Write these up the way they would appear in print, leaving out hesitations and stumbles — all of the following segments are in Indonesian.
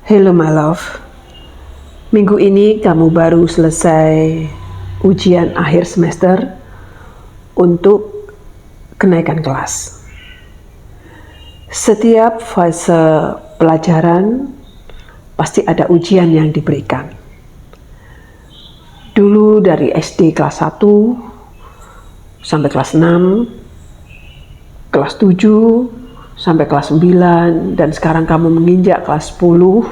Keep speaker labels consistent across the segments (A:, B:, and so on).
A: Hello my love, minggu ini kamu baru selesai ujian akhir semester untuk kenaikan kelas. Setiap fase pelajaran pasti ada ujian yang diberikan. Dulu dari SD kelas 1 sampai kelas 6, kelas 7 sampai kelas 9, dan sekarang kamu menginjak kelas 10.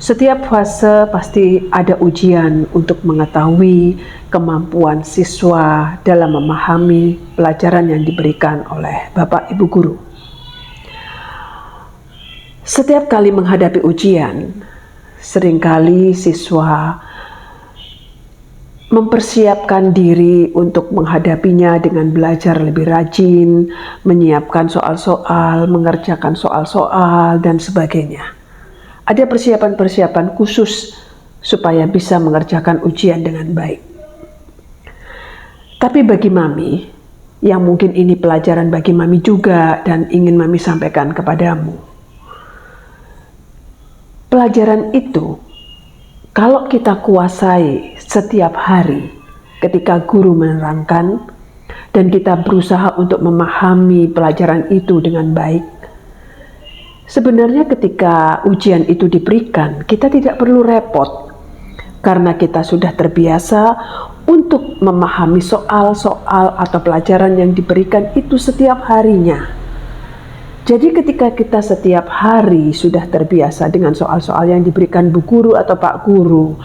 A: Setiap fase pasti ada ujian untuk mengetahui kemampuan siswa dalam memahami pelajaran yang diberikan oleh Bapak Ibu Guru. Setiap kali menghadapi ujian, seringkali siswa mempersiapkan diri untuk menghadapinya dengan belajar lebih rajin, menyiapkan soal-soal, mengerjakan soal-soal, dan sebagainya. Ada persiapan-persiapan khusus supaya bisa mengerjakan ujian dengan baik. Tapi bagi Mami, yang mungkin ini pelajaran bagi Mami juga dan ingin Mami sampaikan kepadamu. Pelajaran itu, kalau kita kuasai setiap hari ketika guru menerangkan dan kita berusaha untuk memahami pelajaran itu dengan baik, sebenarnya ketika ujian itu diberikan, kita tidak perlu repot karena kita sudah terbiasa untuk memahami soal-soal atau pelajaran yang diberikan itu setiap harinya. Jadi ketika kita setiap hari sudah terbiasa dengan soal-soal yang diberikan Bu Guru atau Pak Guru,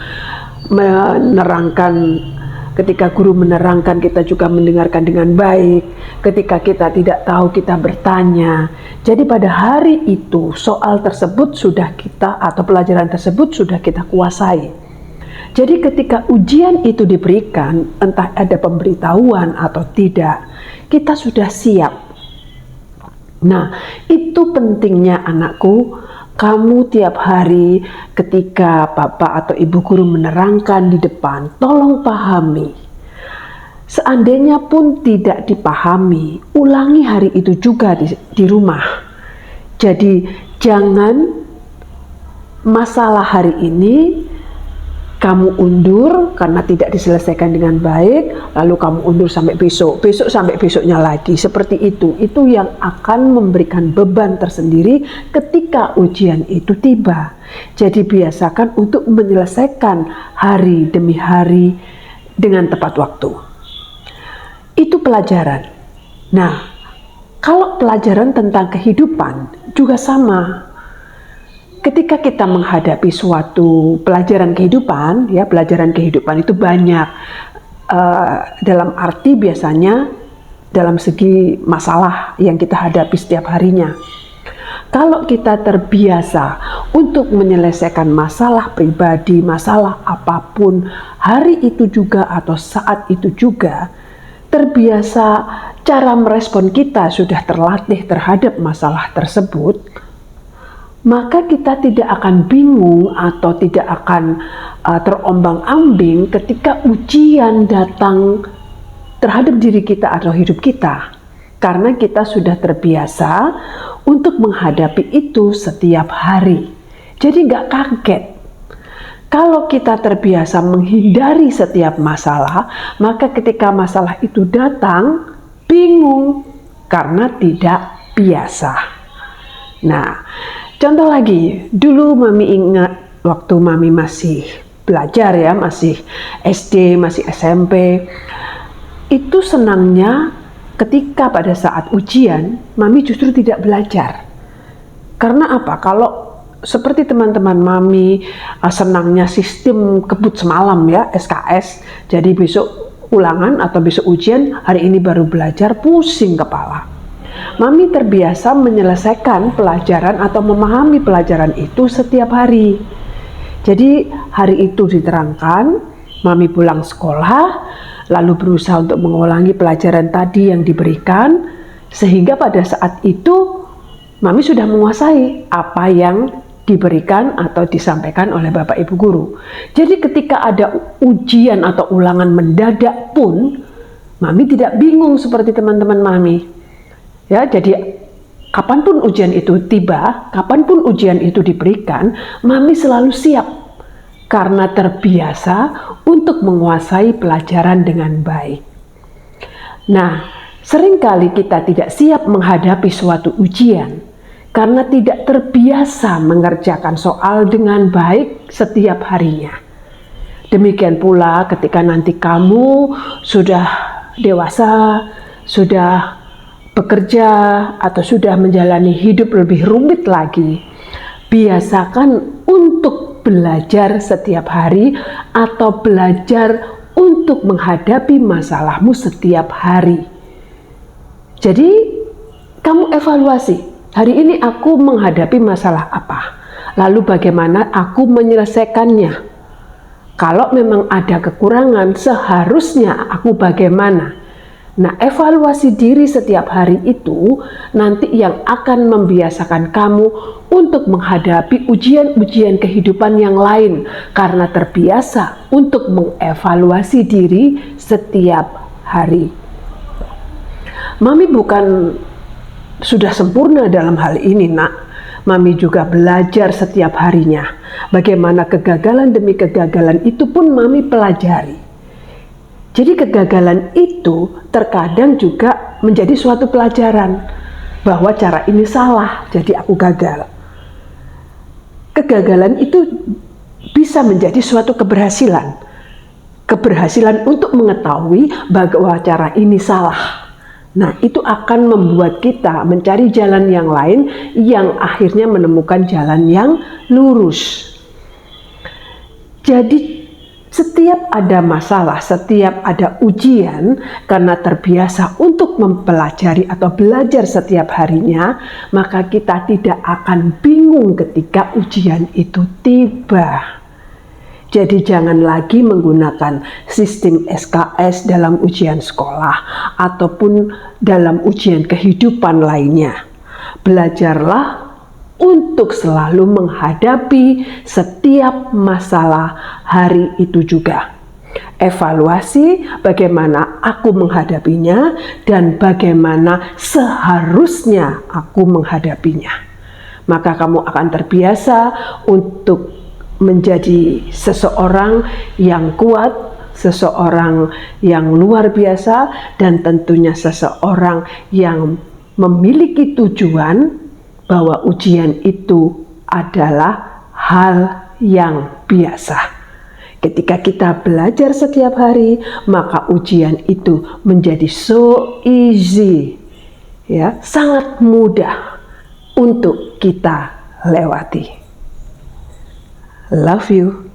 A: menerangkan, ketika guru menerangkan kita juga mendengarkan dengan baik, ketika kita tidak tahu kita bertanya. Jadi pada hari itu soal tersebut sudah kita atau pelajaran tersebut sudah kita kuasai. Jadi ketika ujian itu diberikan, entah ada pemberitahuan atau tidak, kita sudah siap. Nah, itu pentingnya anakku, kamu tiap hari ketika Bapak atau Ibu Guru menerangkan di depan, tolong pahami. Seandainya pun tidak dipahami, ulangi hari itu juga di rumah. Jadi jangan masalah hari ini kamu undur karena tidak diselesaikan dengan baik, lalu kamu undur sampai besok sampai besoknya lagi. Seperti itu yang akan memberikan beban tersendiri ketika ujian itu tiba. Jadi biasakan untuk menyelesaikan hari demi hari dengan tepat waktu. Itu pelajaran. Nah, kalau pelajaran tentang kehidupan juga sama. Ketika kita menghadapi suatu pelajaran kehidupan, ya pelajaran kehidupan itu banyak dalam arti biasanya dalam segi masalah yang kita hadapi setiap harinya. Kalau kita terbiasa untuk menyelesaikan masalah pribadi, masalah apapun, hari itu juga atau saat itu juga, terbiasa cara merespon kita sudah terlatih terhadap masalah tersebut, maka kita tidak akan bingung atau tidak akan terombang-ambing ketika ujian datang terhadap diri kita atau hidup kita. Karena kita sudah terbiasa untuk menghadapi itu setiap hari. Jadi nggak kaget. Kalau kita terbiasa menghindari setiap masalah, maka ketika masalah itu datang, bingung karena tidak biasa. Nah, contoh lagi, dulu Mami ingat waktu Mami masih belajar ya, masih SD, masih SMP. Itu senangnya ketika pada saat ujian, Mami justru tidak belajar. Karena apa? Kalau seperti teman-teman Mami senangnya sistem kebut semalam ya, SKS. Jadi besok ulangan atau besok ujian, hari ini baru belajar, pusing kepala. Mami terbiasa menyelesaikan pelajaran atau memahami pelajaran itu setiap hari. Jadi hari itu diterangkan, Mami pulang sekolah, lalu berusaha untuk mengulangi pelajaran tadi yang diberikan, sehingga pada saat itu Mami sudah menguasai apa yang diberikan atau disampaikan oleh Bapak Ibu Guru. Jadi ketika ada ujian atau ulangan mendadak pun, Mami tidak bingung seperti teman-teman Mami. Ya, jadi kapanpun ujian itu tiba, kapanpun ujian itu diberikan, Mami selalu siap karena terbiasa untuk menguasai pelajaran dengan baik. Nah, seringkali kita tidak siap menghadapi suatu ujian karena tidak terbiasa mengerjakan soal dengan baik setiap harinya. Demikian pula ketika nanti kamu sudah dewasa, sudah bekerja, atau sudah menjalani hidup lebih rumit lagi, biasakan untuk belajar setiap hari atau belajar untuk menghadapi masalahmu setiap hari. Jadi, kamu evaluasi, hari ini aku menghadapi masalah apa? Lalu bagaimana aku menyelesaikannya? Kalau memang ada kekurangan, seharusnya aku bagaimana? Nah, evaluasi diri setiap hari itu nanti yang akan membiasakan kamu untuk menghadapi ujian-ujian kehidupan yang lain karena terbiasa untuk mengevaluasi diri setiap hari. Mami bukan sudah sempurna dalam hal ini, nak. Mami juga belajar setiap harinya. Bagaimana kegagalan demi kegagalan itu pun Mami pelajari. Jadi kegagalan itu terkadang juga menjadi suatu pelajaran bahwa cara ini salah, jadi aku gagal. Kegagalan itu bisa menjadi suatu keberhasilan. Keberhasilan untuk mengetahui bahwa cara ini salah. Nah, itu akan membuat kita mencari jalan yang lain yang akhirnya menemukan jalan yang lurus. Jadi setiap ada masalah, setiap ada ujian, karena terbiasa untuk mempelajari atau belajar setiap harinya, maka kita tidak akan bingung ketika ujian itu tiba. Jadi jangan lagi menggunakan sistem SKS dalam ujian sekolah ataupun dalam ujian kehidupan lainnya. Belajarlah untuk selalu menghadapi setiap masalah hari itu juga. Evaluasi bagaimana aku menghadapinya dan bagaimana seharusnya aku menghadapinya. Maka kamu akan terbiasa untuk menjadi seseorang yang kuat, seseorang yang luar biasa, dan tentunya seseorang yang memiliki tujuan bahwa ujian itu adalah hal yang biasa. Ketika kita belajar setiap hari, maka ujian itu menjadi so easy, ya, sangat mudah untuk kita lewati. Love you.